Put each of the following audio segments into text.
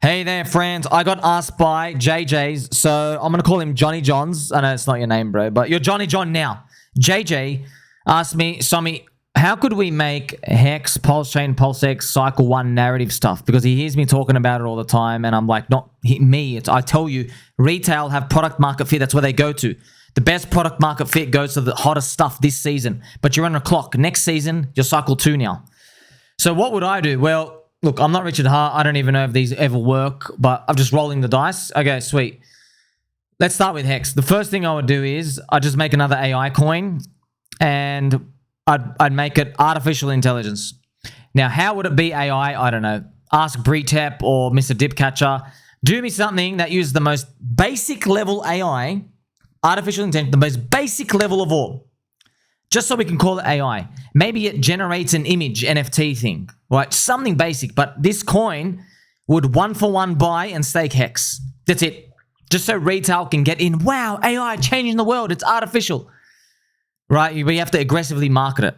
Hey there, friends. I got asked by JJ's, so I'm going to call him Johnny Johns. I know it's not your name, bro, but you're Johnny John now. JJ asked me, Somi, how could we make HEX, PulseChain, PulseX, Cycle 1 narrative stuff? Because he hears me talking about it all the time, and I'm like, not me. I tell you, retail have product market fit. That's where they go to. The best product market fit goes to the hottest stuff this season, but you're on a clock. Next season, you're Cycle 2 now. So what would I do? Well, look, I'm not Richard Hart. I don't even know if these ever work, but I'm just rolling the dice. Okay, sweet. Let's start with HEX. The first thing I would do is I'd just make another AI coin, and I'd make it artificial intelligence. Now, how would it be AI? I don't know. Ask Bretep or Mr. Dipcatcher. Do me something that uses the most basic level AI, artificial intelligence, the most basic level of all. Just so we can call it AI. Maybe it generates an image NFT thing, right? Something basic, but this coin would one-for-one buy and stake HEX. That's it. Just so retail can get in. Wow, AI changing the world. It's artificial, right? But you have to aggressively market it.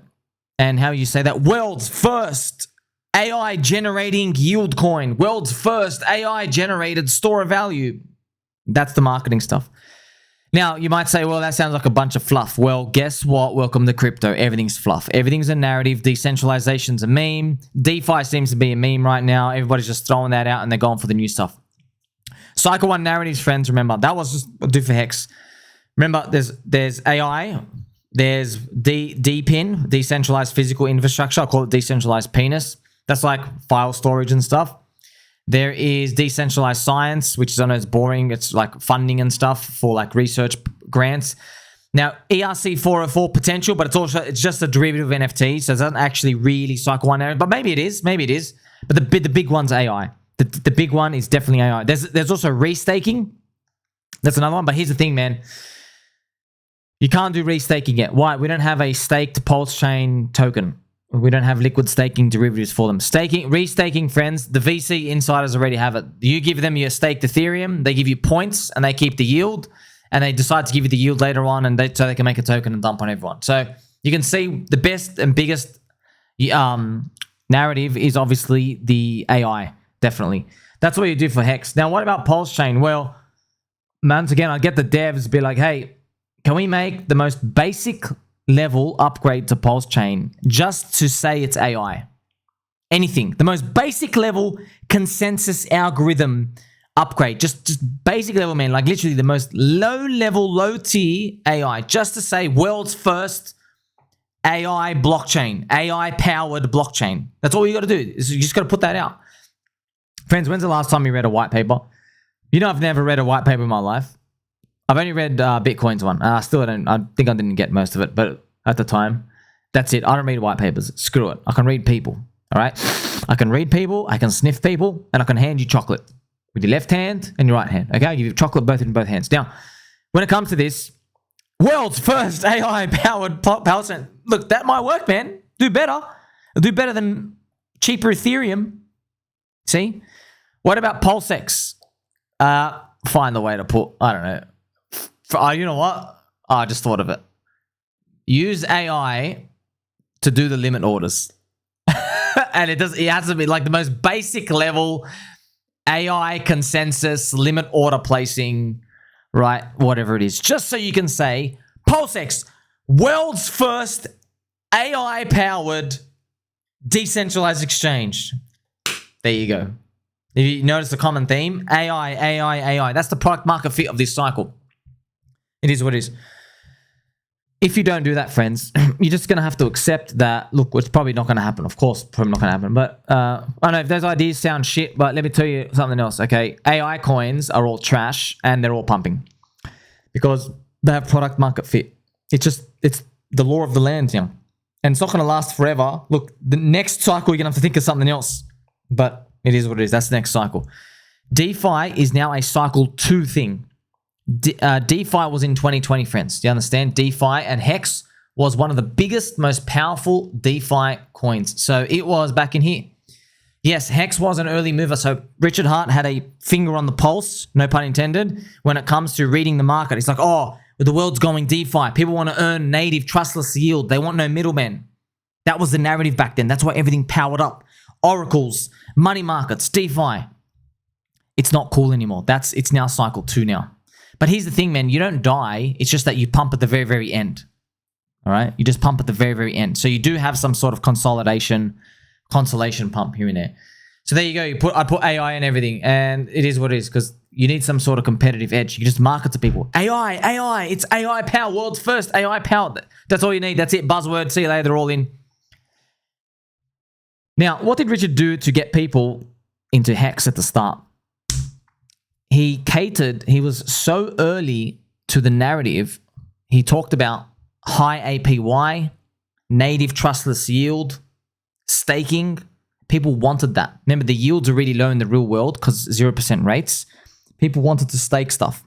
And how you say that? World's first AI generating yield coin. World's first AI generated store of value. That's the marketing stuff. Now, you might say, well, that sounds like a bunch of fluff. Well, guess what? Welcome to crypto. Everything's fluff. Everything's a narrative. Decentralization's a meme. DeFi seems to be a meme right now. Everybody's just throwing that out and they're going for the new stuff. Cycle 1 narratives, friends, remember, that was just what I do for HEX. Remember, there's AI. There's DPIN, decentralized physical infrastructure. I call it decentralized penis. That's like file storage and stuff. There is decentralized science, which is, I know it's boring. It's like funding and stuff for like research grants. Now, ERC 404 potential, but it's just a derivative of NFT, so it doesn't actually really Cycle 1 narrative. But maybe it is. Maybe it is. But the big one's AI. The big one is definitely AI. There's also restaking. That's another one. But here's the thing, man. You can't do restaking yet. Why? We don't have a staked PulseChain token. We don't have liquid staking derivatives for them. Restaking, friends, the VC insiders already have it. You give them your staked Ethereum, they give you points, and they keep the yield, and they decide to give you the yield later on, and so they can make a token and dump on everyone. So you can see the best and biggest narrative is obviously the AI, definitely. That's what you do for HEX. Now, what about PulseChain? Well, once again, I get the devs be like, hey, can we make the most basic level upgrade to PulseChain just to say it's AI? Anything. The most basic level consensus algorithm upgrade. Just basic level, man. Like literally the most low level, low tier AI. Just to say world's first AI blockchain. AI powered blockchain. That's all you got to do. You just got to put that out. Friends, when's the last time you read a white paper? You know, I've never read a white paper in my life. I've only read Bitcoin's one. I think I didn't get most of it, but at the time, that's it. I don't read white papers. Screw it. I can read people, all right? I can read people, I can sniff people, and I can hand you chocolate with your left hand and your right hand, okay? I give you chocolate both in both hands. Now, when it comes to this, world's first AI-powered PulseChain. Look, that might work, man. Do better. It'll do better than cheaper Ethereum. See? What about PulseX? Find the way to put, I don't know. You know what? I just thought of it. Use AI to do the limit orders. And it has to be like the most basic level AI consensus limit order placing, right? Whatever it is. Just so you can say, PulseX, world's first AI powered decentralized exchange. There you go. If you notice the common theme, AI. That's the product market fit of this cycle. It is what it is. If you don't do that, friends, you're just going to have to accept that, look, it's probably not going to happen. Of course, probably not going to happen. But I don't know if those ideas sound shit, but let me tell you something else, okay? AI coins are all trash and they're all pumping because they have product market fit. It's the law of the land, you know? And it's not going to last forever. Look, the next cycle, you're going to have to think of something else. But it is what it is. That's the next cycle. DeFi is now a cycle 2 thing. DeFi was in 2020, friends. Do you understand? DeFi and HEX was one of the biggest, most powerful DeFi coins. So it was back in here. Yes, HEX was an early mover. So Richard Hart had a finger on the pulse, no pun intended, when it comes to reading the market. It's like, oh, the world's going DeFi. People want to earn native, trustless yield. They want no middlemen. That was the narrative back then. That's why everything powered up. Oracles, money markets, DeFi. it's not cool anymore. It's now cycle 2 now. But here's the thing, man. You don't die. It's just that you pump at the very, very end. All right? You just pump at the very, very end. So you do have some sort of consolation pump here and there. So there you go. I put AI and everything, and it is what it is because you need some sort of competitive edge. You just market to people. AI. It's AI power. World's first AI power. That's all you need. That's it. Buzzword. See you later. They're all in. Now, what did Richard do to get people into HEX at the start? He was so early to the narrative. He talked about high APY, native trustless yield, staking. People wanted that. Remember, the yields are really low in the real world because 0% rates. People wanted to stake stuff.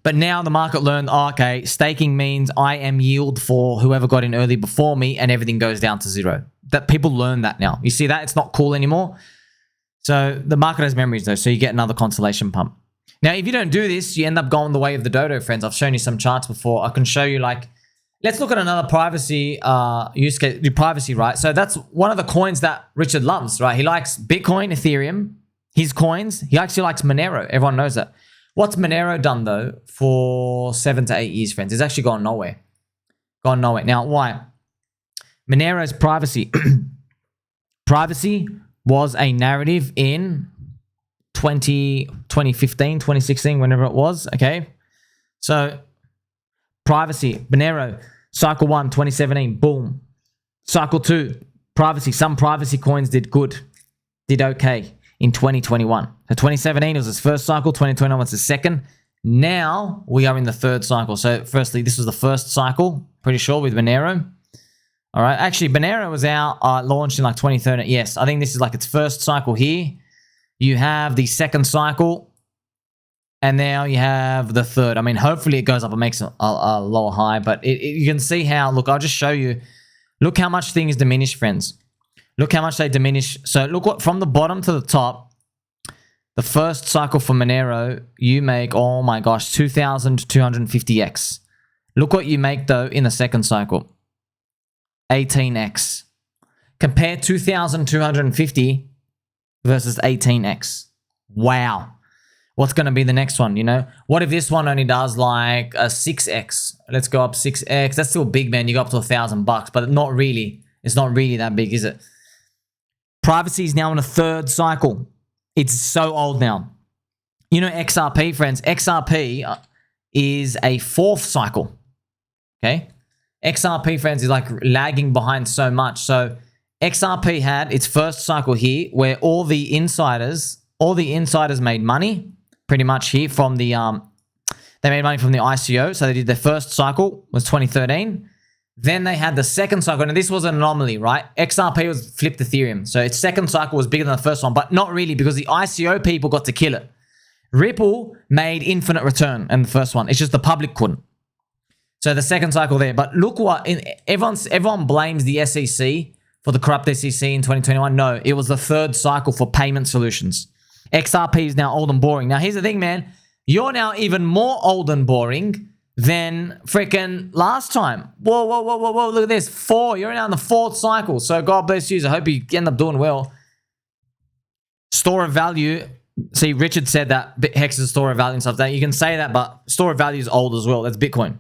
But now the market learned, okay, staking means I am yield for whoever got in early before me and everything goes down to 0. That people learn that now. You see that? It's not cool anymore. So the market has memories though, so you get another consolation pump. Now, if you don't do this, you end up going the way of the dodo, friends. I've shown you some charts before. I can show you like, let's look at another privacy use case, privacy, right? So that's one of the coins that Richard loves, right? He likes Bitcoin, Ethereum, his coins. He actually likes Monero. Everyone knows that. What's Monero done though for 7 to 8 years, friends? It's actually gone nowhere. Gone nowhere. Now, why? Monero's privacy. Privacy was a narrative in 2015, 2016, whenever it was, okay? So, privacy, Monero, cycle 1, 2017, boom. Cycle 2, privacy. Some privacy coins did good, did okay in 2021. So, 2017 was his first cycle, 2021 was his second. Now, we are in the third cycle. So, firstly, this was the first cycle, pretty sure, with Monero. All right. Actually, Monero was launched in like 2013. Yes, I think this is like its first cycle here. You have the second cycle, and now you have the third. I mean, hopefully it goes up and makes a lower high, but you can see how, look, I'll just show you. Look how much things diminish, friends. Look how much they diminish. So look what, from the bottom to the top, the first cycle for Monero, you make, oh my gosh, 2,250x. Look what you make though in the second cycle. 18x. Compare 2,250 versus 18x. Wow. What's going to be the next one, you know? What if this one only does like a 6x? Let's go up 6x. That's still big, man. You go up to $1,000, but not really. It's not really that big, is it? Privacy is now in a third cycle. It's so old now. You know XRP, friends. XRP is a fourth cycle. Okay? XRP, friends, is like lagging behind so much. So XRP had its first cycle here where all the insiders made money pretty much here from the, they made money from the ICO. So they did their first cycle was 2013. Then they had the second cycle. And this was an anomaly, right? XRP was flipped Ethereum. So its second cycle was bigger than the first one, but not really because the ICO people got to kill it. Ripple made infinite return in the first one. It's just the public couldn't. So the second cycle there. But look what, everyone blames the SEC for the corrupt SEC in 2021. No, it was the third cycle for payment solutions. XRP is now old and boring. Now, here's the thing, man. You're now even more old and boring than freaking last time. Whoa, look at this. 4, you're now in the fourth cycle. So God bless you. I hope you end up doing well. Store of value. See, Richard said that HEX is a store of value and stuff. That you can say that, but store of value is old as well. That's Bitcoin.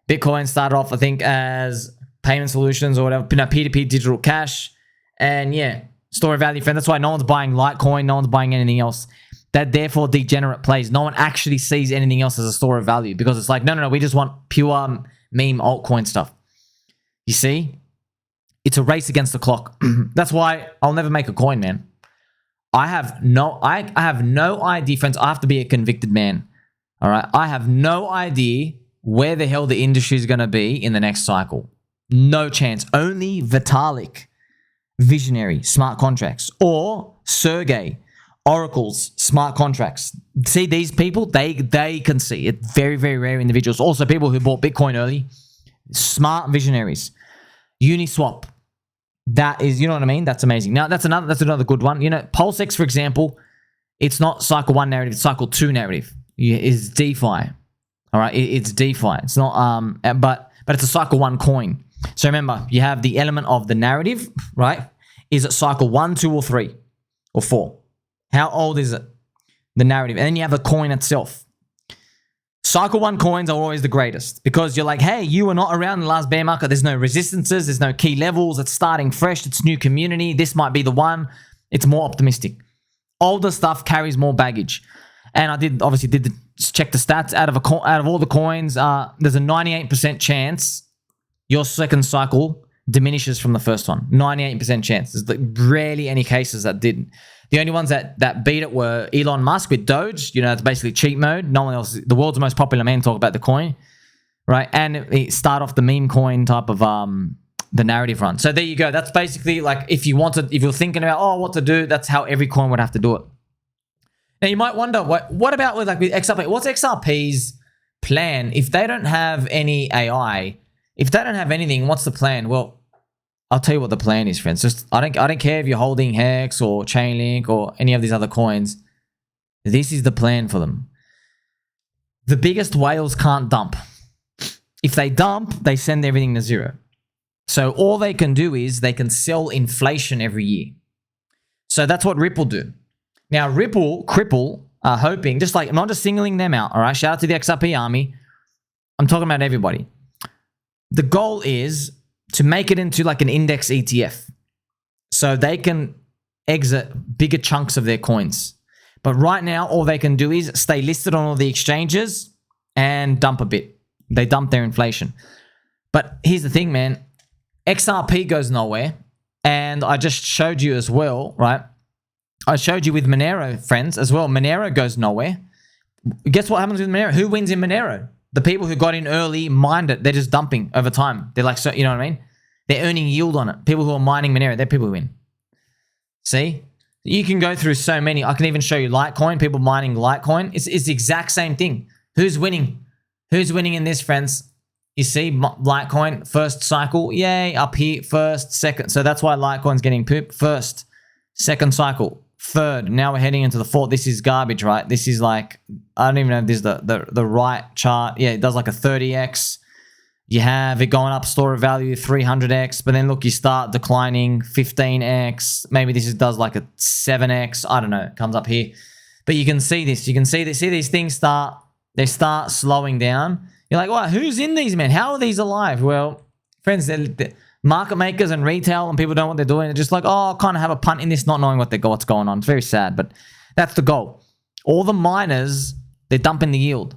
Bitcoin started off, I think, as payment solutions or whatever, P2P digital cash. And yeah, store of value, friend. That's why no one's buying Litecoin. No one's buying anything else. That therefore degenerate plays. No one actually sees anything else as a store of value because it's like, no, we just want pure meme altcoin stuff. You see? It's a race against the clock. That's why I'll never make a coin, man. I have no idea, friends. I have to be a convicted man. All right? I have no idea where the hell the industry is going to be in the next cycle. No chance. Only Vitalik, Visionary, smart contracts, or Sergey, Oracle's smart contracts. See, these people, they can see it. Very, very rare individuals. Also, people who bought Bitcoin early, smart visionaries. Uniswap. That is, you know what I mean? That's amazing. Now, that's another good one. You know, PulseX, for example, it's not cycle 1 narrative, it's cycle 2 narrative. It's DeFi. All right, it's DeFi. It's not, but it's a cycle 1 coin. So remember, you have the element of the narrative, right? Is it cycle 1, 2, or 3, or 4? How old is it? the narrative. And then you have the coin itself. Cycle 1 coins are always the greatest because you're like, hey, you were not around in the last bear market. There's no resistances. There's no key levels. It's starting fresh. It's new community. This might be the one. It's more optimistic. Older stuff carries more baggage. And I obviously check the stats. Out of all the coins, there's a 98% chance your second cycle diminishes from the first one. 98% chance. There's like rarely any cases that didn't. The only ones that beat it were Elon Musk with Doge. You know, it's basically cheat mode. No one else. The world's most popular man talk about the coin, right? And it start off the meme coin type of the narrative run. So there you go. That's basically like if you're thinking about what to do, that's how every coin would have to do it. Now you might wonder what about with XRP? What's XRP's plan if they don't have any AI? If they don't have anything, what's the plan? Well, I'll tell you what the plan is, friends. Just I don't care if you're holding HEX or Chainlink or any of these other coins. This is the plan for them. The biggest whales can't dump. If they dump, they send everything to zero. So all they can do is they can sell inflation every year. So that's what Ripple do. Now Cripple are hoping, just like, I'm not just singling them out, all right? Shout out to the XRP army. I'm talking about everybody. The goal is to make it into like an index ETF. So they can exit bigger chunks of their coins. But right now, all they can do is stay listed on all the exchanges and dump a bit. They dump their inflation. But here's the thing, man. XRP goes nowhere. And I just showed you as well, right? I showed you with Monero, friends, as well. Monero goes nowhere. Guess what happens with Monero? Who wins in Monero? The people who got in early mined it. They're just dumping over time. They're like, so, you know what I mean? They're earning yield on it. People who are mining Monero, they're people who win. See? You can go through so many. I can even show you Litecoin, people mining Litecoin. It's the exact same thing. Who's winning? Who's winning in this, friends? You see Litecoin, first cycle. Yay, up here, first, second. So that's why Litecoin's getting pooped. First, second cycle. Third, now we're heading into the fourth. This is garbage, right? This is like, I don't even know if this is the right chart. Yeah, it does like a 30x. You have it going up, store of value, 300x. But then look, you start declining, 15x. Maybe this does like a 7x. I don't know. It comes up here. But you can see this. You can see this. See these things start slowing down. You're like, well, who's in these, man? How are these alive? Well, friends, they're market makers and retail and people don't know what they're doing. They're just like, oh, kind of have a punt in this, not knowing what's going on. It's very sad, but that's the goal. All the miners, they're dumping the yield.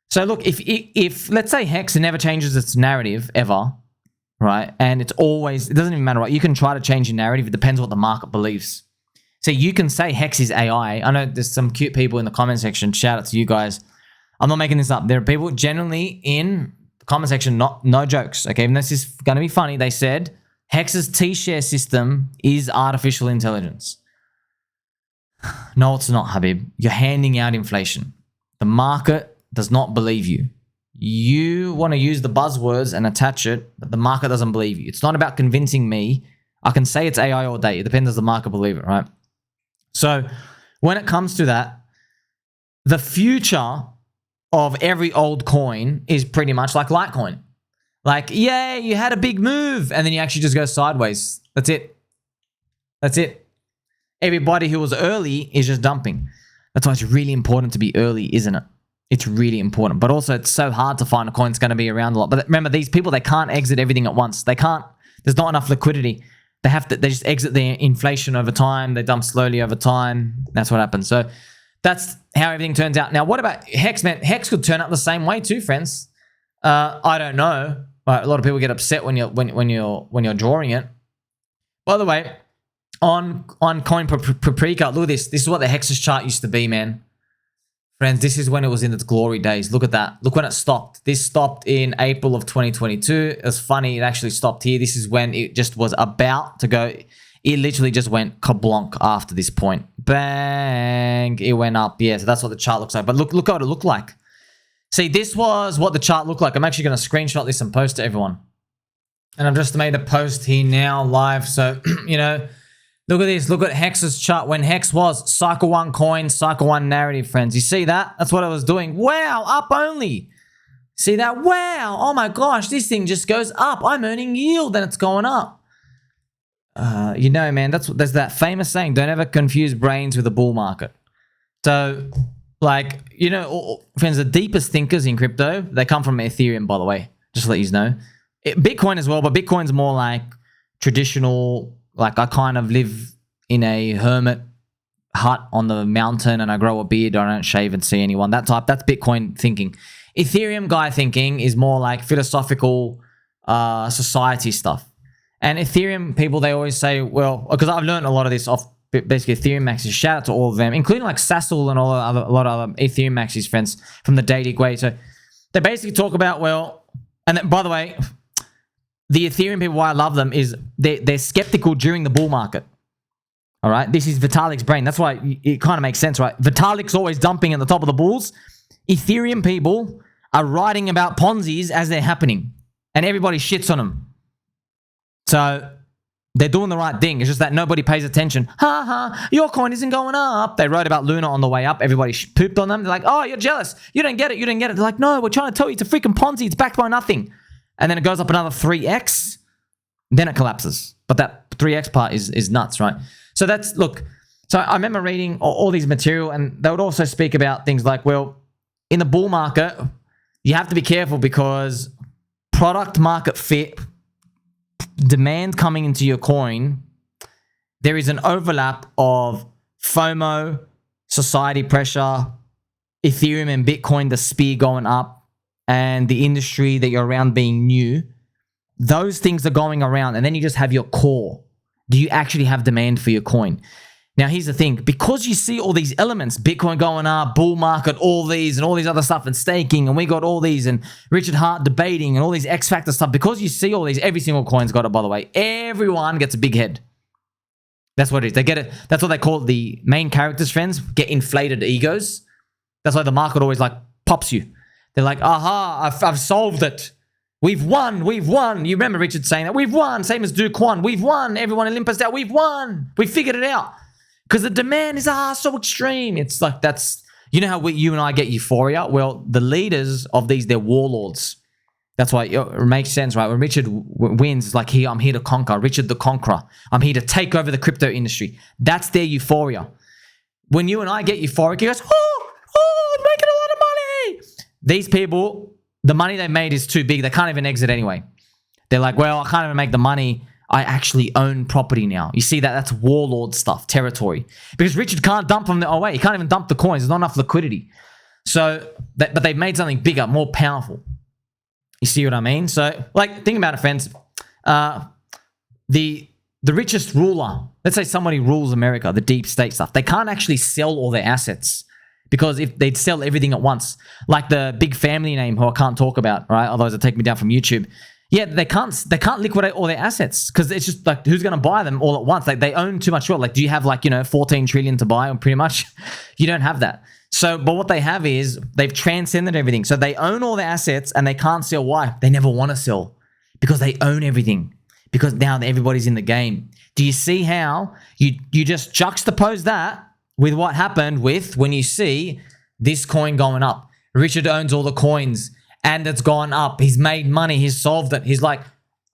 So look, if let's say HEX never changes its narrative ever, right? And it doesn't even matter, right? You can try to change your narrative. It depends what the market believes. So you can say HEX is AI. I know there's some cute people in the comment section. Shout out to you guys. I'm not making this up. There are people generally in comment section, no jokes, okay? And this is going to be funny. They said HEX's T-share system is artificial intelligence. No, it's not, Habib. You're handing out inflation. The market does not believe you. You want to use the buzzwords and attach it, but the market doesn't believe you. It's not about convincing me. I can say it's AI all day. It depends, does the market believe it, right? So when it comes to that, the future of every old coin is pretty much like Litecoin. Like, yay, you had a big move, and then you actually just go sideways. That's it. That's it. Everybody who was early is just dumping. That's why it's really important to be early, isn't it? It's really important. But also, it's so hard to find a coin that's going to be around a lot. But remember, these people, they can't exit everything at once. They can't. There's not enough liquidity. They just exit their inflation over time. They dump slowly over time. That's what happens. So that's how everything turns out. Now, what about HEX, man? HEX could turn out the same way too, friends. I don't know. A lot of people get upset when you're drawing it. By the way, on Coin Paprika, look at this. This is what the HEX chart used to be, man. Friends, this is when it was in its glory days. Look at that. Look when it stopped. This stopped in April of 2022. It was funny. It actually stopped here. This is when it just was about to go. It literally just went kablonk after this point. Bang. It went up. Yeah, so that's what the chart looks like. But look what it looked like. See, this was what the chart looked like. I'm actually going to screenshot this and post to everyone. And I've just made a post here now live. So, you know, look at this. Look at HEX's chart when HEX was cycle 1 coin, cycle 1 narrative, friends. You see that? That's what I was doing. Wow, up only. See that? Wow. Oh my gosh, this thing just goes up. I'm earning yield and it's going up. You know, man, there's that famous saying, don't ever confuse brains with a bull market. So, like, you know, friends, the deepest thinkers in crypto, they come from Ethereum, by the way, just to let you know. Bitcoin as well, but Bitcoin's more like traditional, like I kind of live in a hermit hut on the mountain and I grow a beard, I don't shave and see anyone, that type. That's Bitcoin thinking. Ethereum guy thinking is more like philosophical society stuff. And Ethereum people, they always say, well, because I've learned a lot of this off basically Ethereum maxis. Shout out to all of them, including like Sassel and a lot of other Ethereum maxis friends from the Daily Way. So they basically talk about, well, and then, by the way, the Ethereum people, why I love them is they're skeptical during the bull market. All right, this is Vitalik's brain. That's why it kind of makes sense, right? Vitalik's always dumping at the top of the bulls. Ethereum people are writing about Ponzi's as they're happening, and everybody shits on them. So they're doing the right thing. It's just that nobody pays attention. Ha ha, your coin isn't going up. They wrote about Luna on the way up. Everybody pooped on them. They're like, oh, you're jealous. You don't get it. You didn't get it. They're like, no, we're trying to tell you it's a freaking Ponzi. It's backed by nothing. And then it goes up another 3x. Then it collapses. But that 3x part is nuts, right? So that's, look, so I remember reading all these material, and they would also speak about things like, well, in the bull market, you have to be careful because product market fit, demand coming into your coin, there is an overlap of FOMO, society pressure, Ethereum and Bitcoin, the spear going up, and the industry that you're around being new. Those things are going around, and then you just have your core. Do you actually have demand for your coin? Now, here's the thing. Because you see all these elements, Bitcoin going up, bull market, all these other stuff, and staking, and we got all these, and Richard Hart debating, and all these X Factor stuff, because you see all these, every single coin's got it, by the way. Everyone gets a big head. That's what it is. They get it. That's what they call it, the main characters, friends, get inflated egos. That's why the market always, like, pops you. They're like, aha, I've solved it. We've won. You remember Richard saying that? We've won. Same as Duke won. We've won. Everyone in Olympus out. We've won. We figured it out. Because the demand is so extreme. It's like, that's, you know how you and I get euphoria? Well, the leaders of these, they're warlords. That's why it makes sense, right? When Richard wins, it's like, I'm here to conquer. Richard the Conqueror. I'm here to take over the crypto industry. That's their euphoria. When you and I get euphoric, you guys, I'm making a lot of money. These people, the money they made is too big. They can't even exit anyway. They're like, well, I can't even make the money. I actually own property now. You see that? That's warlord stuff, territory. Because Richard can't dump them away. He can't even dump the coins. There's not enough liquidity. So, but they've made something bigger, more powerful. You see what I mean? So, like, think about it, friends. The richest ruler, let's say somebody rules America, the deep state stuff, they can't actually sell all their assets. Because if they'd sell everything at once, like the big family name who I can't talk about, right? Otherwise it'll take me down from YouTube. Yeah, they can't liquidate all their assets because it's just like, who's going to buy them all at once? Like, they own too much wealth. Like, do you have, like, 14 trillion to buy, or pretty much? You don't have that. So, but what they have is they've transcended everything. So they own all their assets and they can't sell. Why? They never want to sell because they own everything. Because now everybody's in the game. Do you see how you just juxtapose that with what happened with when you see this coin going up? Richard owns all the coins and it's gone up. He's made money. He's solved it. He's like,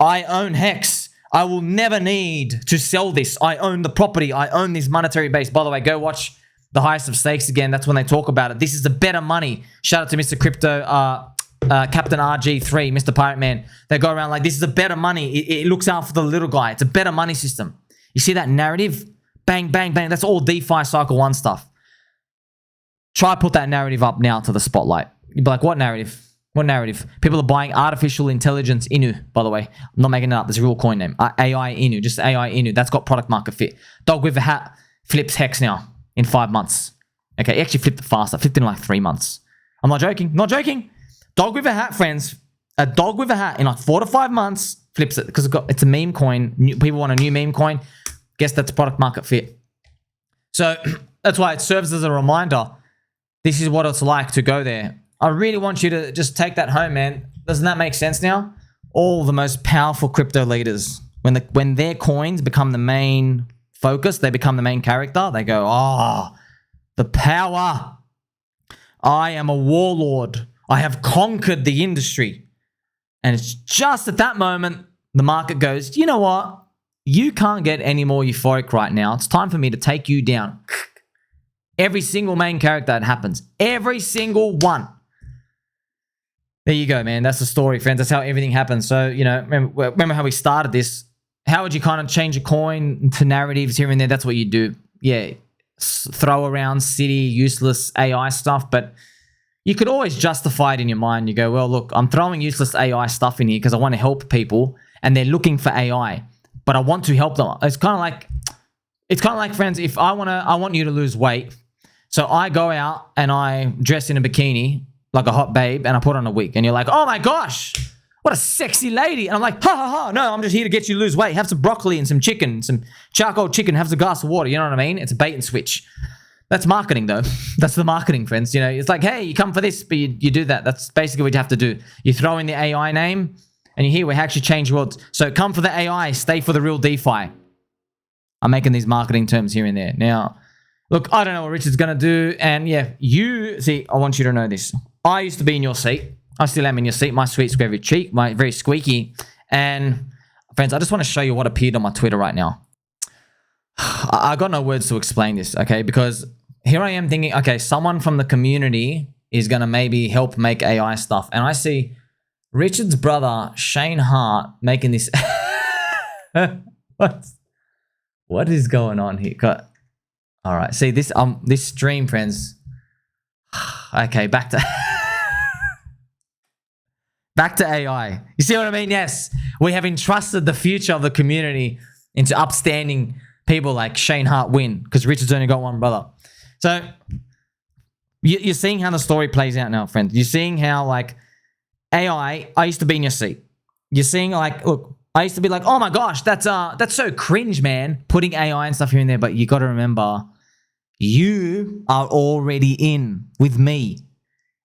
I own HEX. I will never need to sell this. I own the property. I own this monetary base. By the way, go watch the Highest of Stakes again. That's when they talk about it. This is the better money. Shout out to Mr. Crypto, Captain RG3, Mr. Pirate Man. They go around like, this is a better money. It looks out for the little guy. It's a better money system. You see that narrative? Bang, bang, bang. That's all DeFi Cycle 1 stuff. Try put that narrative up now to the spotlight. You'd be like, what narrative? What narrative? People are buying artificial intelligence Inu, by the way. I'm not making it up. There's a real coin name. AI Inu. Just AI Inu. That's got product market fit. Dog with a hat flips HEX now in 5 months. Okay, he actually flipped it faster. Flipped in like 3 months. I'm not joking. Not joking. Dog with a hat, friends. A dog with a hat in like 4 to 5 months flips it because it's a meme coin. People want a new meme coin. Guess that's product market fit. So that's why it serves as a reminder. This is what it's like to go there. I really want you to just take that home, man. Doesn't that make sense now? All the most powerful crypto leaders, when their coins become the main focus, they become the main character, they go, the power. I am a warlord. I have conquered the industry. And it's just at that moment, the market goes, you know what? You can't get any more euphoric right now. It's time for me to take you down. Every single main character that happens. Every single one. There you go, man. That's the story, friends. That's how everything happens. So, you know, remember how we started this? How would you kind of change a coin to narratives here and there? That's what you do. Yeah, throw around city, useless AI stuff, but you could always justify it in your mind. You go, well, look, I'm throwing useless AI stuff in here because I want to help people and they're looking for AI, but I want to help them. It's kind of like, friends, if I want you to lose weight. So I go out and I dress in a bikini like a hot babe and I put on a wig and you're like, oh my gosh, what a sexy lady. And I'm like, ha ha ha, no, I'm just here to get you to lose weight. Have some broccoli and some chicken, some charcoal chicken, have some glass of water. You know what I mean? It's a bait and switch. That's marketing though. That's the marketing, friends. You know, it's like, hey, you come for this, but you do that. That's basically what you have to do. You throw in the AI name and you're here, we actually change worlds. So come for the AI, stay for the real DeFi. I'm making these marketing terms here and there. Now, look, I don't know what Richard's going to do. And yeah, see, I want you to know this. I used to be in your seat. I still am in your seat. My sweet, squavy cheek, my very squeaky. And friends, I just want to show you what appeared on my Twitter right now. I got no words to explain this, okay? Because here I am thinking, okay, someone from the community is going to maybe help make AI stuff. And I see Richard's brother, Shane Hart, making this. What is going on here? All right, see this stream, friends. Okay, back to back to AI. You see what I mean? Yes, we have entrusted the future of the community into upstanding people like Shane Hart win because Richard's only got one brother. So you're seeing how the story plays out now, friends. You're seeing how like AI. I used to be in your seat. You're seeing like, look, I used to be like, oh my gosh, that's so cringe, man. Putting AI and stuff here and there, but you got to remember. You are already in with me.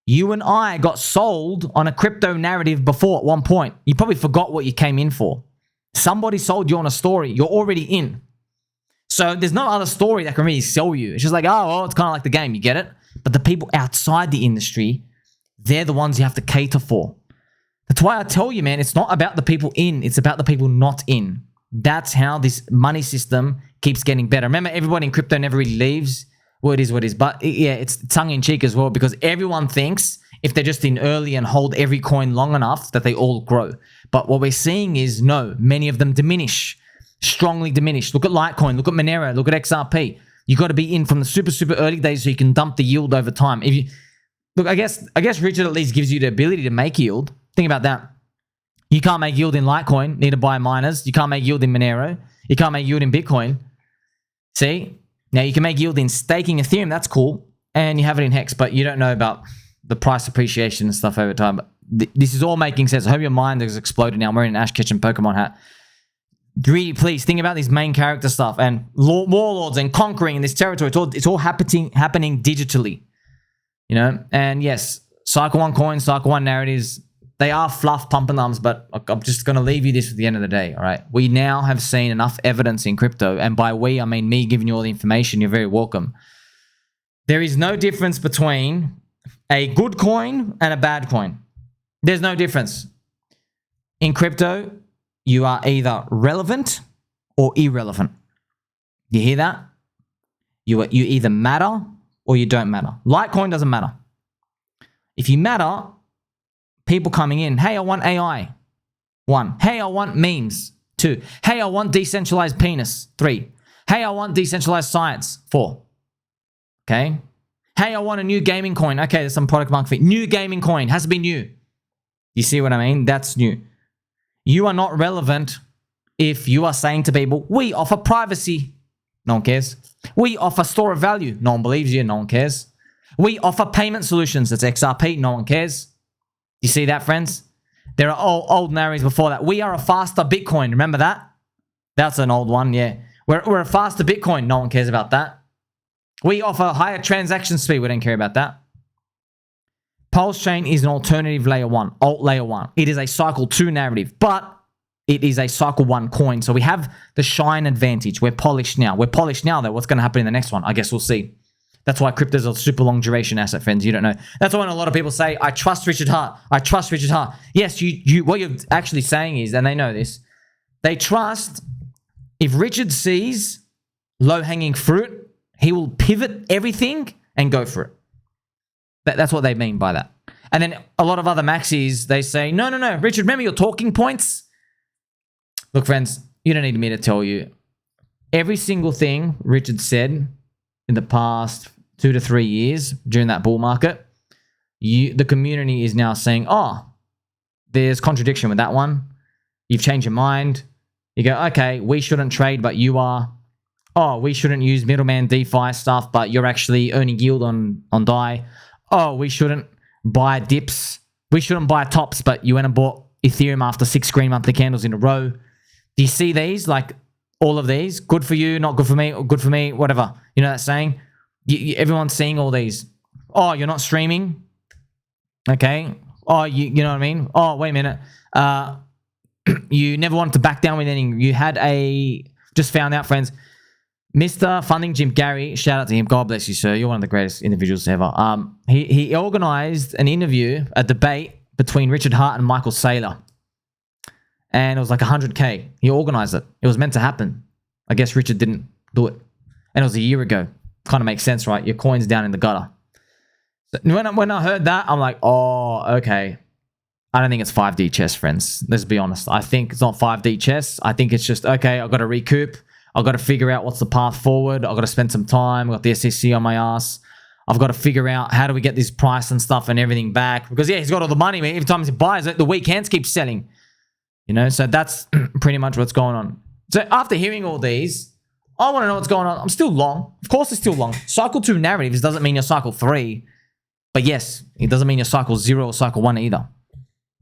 You and I got sold on a crypto narrative before at one point. You probably forgot what you came in for. Somebody sold you on a story. You're already in. So there's no other story that can really sell you. It's just like, oh, well, it's kind of like the game. You get it? But the people outside the industry, they're the ones you have to cater for. That's why I tell you, man, it's not about the people in. It's about the people not in. That's how this money system keeps getting better. Remember, everybody in crypto never really leaves. Well, it is what it is. But yeah, it's tongue-in-cheek as well because everyone thinks if they're just in early and hold every coin long enough that they all grow. But what we're seeing is, no, many of them diminish, strongly diminish. Look at Litecoin, look at Monero, look at XRP. You got to be in from the super, super early days so you can dump the yield over time. If you look, I guess Richard at least gives you the ability to make yield. Think about that. You can't make yield in Litecoin, need to buy miners. You can't make yield in Monero. You can't make yield in Bitcoin. See? Now, you can make yield in staking Ethereum. That's cool. And you have it in HEX, but you don't know about the price appreciation and stuff over time. But this is all making sense. I hope your mind has exploded now. I'm wearing an Ash Ketchum Pokemon hat. Really, please think about these main character stuff and warlords and conquering in this territory. It's all happening digitally. You know? And yes, Cycle 1 coins, Cycle 1 narratives, they are fluff, pump and thumbs, but I'm just going to leave you this at the end of the day, all right? We now have seen enough evidence in crypto, and by we, I mean me giving you all the information. You're very welcome. There is no difference between a good coin and a bad coin. There's no difference. In crypto, you are either relevant or irrelevant. You hear that? You either matter or you don't matter. Litecoin doesn't matter. If you matter, people coming in, hey, I want AI. 1. Hey, I want memes. 2. Hey, I want decentralized penis. 3. Hey, I want decentralized science. 4. Okay. Hey, I want a new gaming coin. Okay, there's some product market fit. New gaming coin. Has to be new. You see what I mean? That's new. You are not relevant if you are saying to people, we offer privacy. No one cares. We offer store of value. No one believes you. No one cares. We offer payment solutions. That's XRP. No one cares. You see that, friends? There are old narratives before that. We are a faster Bitcoin. Remember that? That's an old one, yeah. We're a faster Bitcoin. No one cares about that. We offer higher transaction speed. We don't care about that. PulseChain is an alternative layer 1, alt layer 1. It is a cycle 2 narrative, but it is a cycle 1 coin. So we have the shine advantage. We're polished now. We're polished now, though. What's going to happen in the next one? I guess we'll see. That's why crypto is a super long duration asset, friends. You don't know. That's why when a lot of people say, I trust Richard Hart. I trust Richard Hart. Yes, what you're actually saying is, and they know this, they trust if Richard sees low-hanging fruit, He will pivot everything and go for it. That's what they mean by that. And then a lot of other maxis, they say, no, Richard, remember your talking points? Look, friends, you don't need me to tell you. Every single thing Richard said in the past 2 to 3 years during that bull market, the community is now saying, oh, there's contradiction with that one. You've changed your mind. You go, okay, we shouldn't trade, but you are. Oh, we shouldn't use middleman DeFi stuff, but you're actually earning yield on DAI. Oh, we shouldn't buy dips. We shouldn't buy tops, but you went and bought Ethereum after 6 green monthly candles in a row. Do you see these? Like all of these? Good for you, not good for me, or good for me, whatever. You know that saying? Everyone's seeing all these. Oh, you're not streaming? Okay. Oh, you know what I mean? Oh, wait a minute. You never wanted to back down with anything. You had just found out, friends. Mr. Funding Jim Gary, shout out to him. God bless you, sir. You're one of the greatest individuals ever. He organized an interview, a debate between Richard Hart and Michael Saylor. And it was like 100K. He organized it. It was meant to happen. I guess Richard didn't do it. And it was a year ago. Kind of makes sense, right? Your coin's down in the gutter. So when I heard that, I'm like, oh, okay. I don't think it's 5D chess, friends. Let's be honest. I think it's not 5D chess. I think it's just, okay, I've got to recoup. I've got to figure out what's the path forward. I've got to spend some time. I've got the SEC on my ass. I've got to figure out how do we get this price and stuff and everything back. Because, yeah, he's got all the money. Man. Every time he buys it, the weak hands keep selling. You know, so that's pretty much what's going on. So after hearing all these, I want to know what's going on. I'm still long. Of course it's still long. Cycle 2 narratives doesn't mean you're cycle 3. But yes, it doesn't mean you're cycle 0 or cycle 1 either.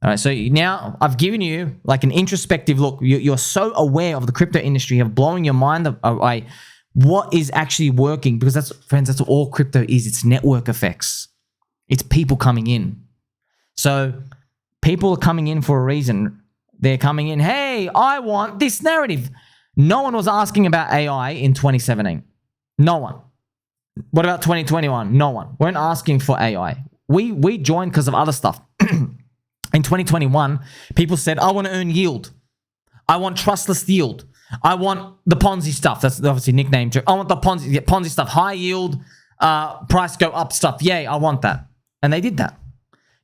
All right, so now I've given you like an introspective look. You're so aware of the crypto industry, of blowing your mind away. What is actually working? Because that's, friends, that's what all crypto is. It's network effects. It's people coming in. So people are coming in for a reason. They're coming in, hey, I want this narrative. No one was asking about AI in 2017. No one. What about 2021? No one. Weren't asking for AI. We joined because of other stuff. In 2021, people said, I want to earn yield. I want trustless yield. I want the Ponzi stuff. That's obviously nickname. I want the Ponzi stuff. High yield, price go up stuff. Yay, I want that. And they did that.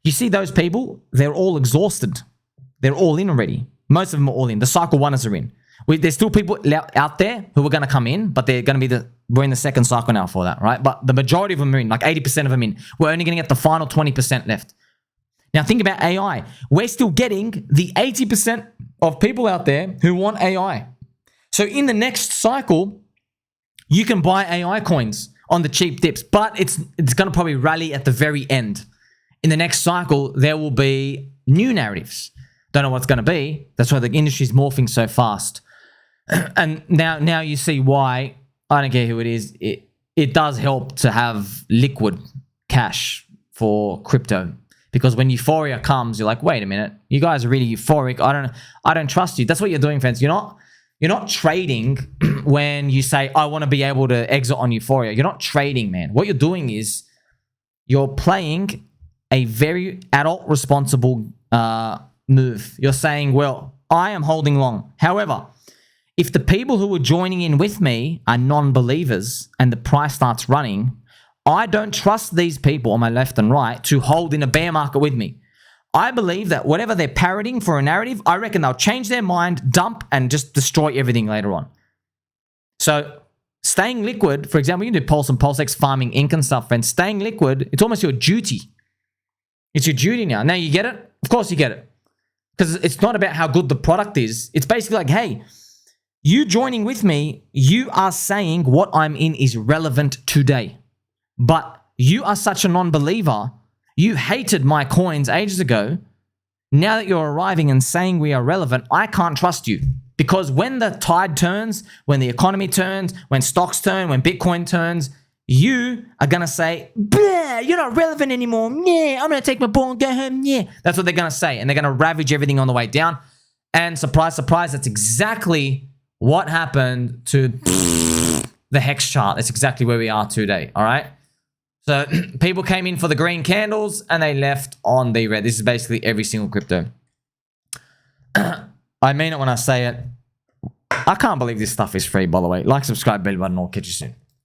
You see those people, they're all exhausted. They're all in already. Most of them are all in. The cycle oneers are in. There's still people out there who are going to come in, but they're going to be we're in the second cycle now for that, right? But the majority of them are in, like 80% of them in. We're only going to get the final 20% left. Now think about AI. We're still getting the 80% of people out there who want AI. So in the next cycle, you can buy AI coins on the cheap dips, but it's going to probably rally at the very end. In the next cycle, there will be new narratives. Don't know what's going to be. That's why the industry is morphing so fast. And now you see why, I don't care who it is, it does help to have liquid cash for crypto. Because when euphoria comes, you're like, wait a minute, you guys are really euphoric. I don't trust you. That's what you're doing, friends. You're not trading when you say, I want to be able to exit on euphoria. You're not trading, man. What you're doing is you're playing a very adult, responsible move. You're saying, well, I am holding long. However, if the people who are joining in with me are non-believers and the price starts running, I don't trust these people on my left and right to hold in a bear market with me. I believe that whatever they're parroting for a narrative, I reckon they'll change their mind, dump, and just destroy everything later on. So staying liquid, for example, you can do Pulse and PulseX farming ink and stuff, and staying liquid, it's almost your duty. It's your duty now. Now you get it? Of course you get it. Because it's not about how good the product is. It's basically like, hey, you joining with me, you are saying what I'm in is relevant today. But you are such a non-believer. You hated my coins ages ago. Now that you're arriving and saying we are relevant, I can't trust you. Because when the tide turns, when the economy turns, when stocks turn, when Bitcoin turns, you are going to say, you're not relevant anymore. Yeah, I'm going to take my ball and go home. Yeah. That's what they're going to say. And they're going to ravage everything on the way down. And surprise, surprise, that's exactly what happened to the HEX chart. That's exactly where we are today. All right. So people came in for the green candles and they left on the red. This is basically every single crypto. I mean it when I say it. I can't believe this stuff is free, by the way. Like, subscribe, bell button. I'll catch you soon.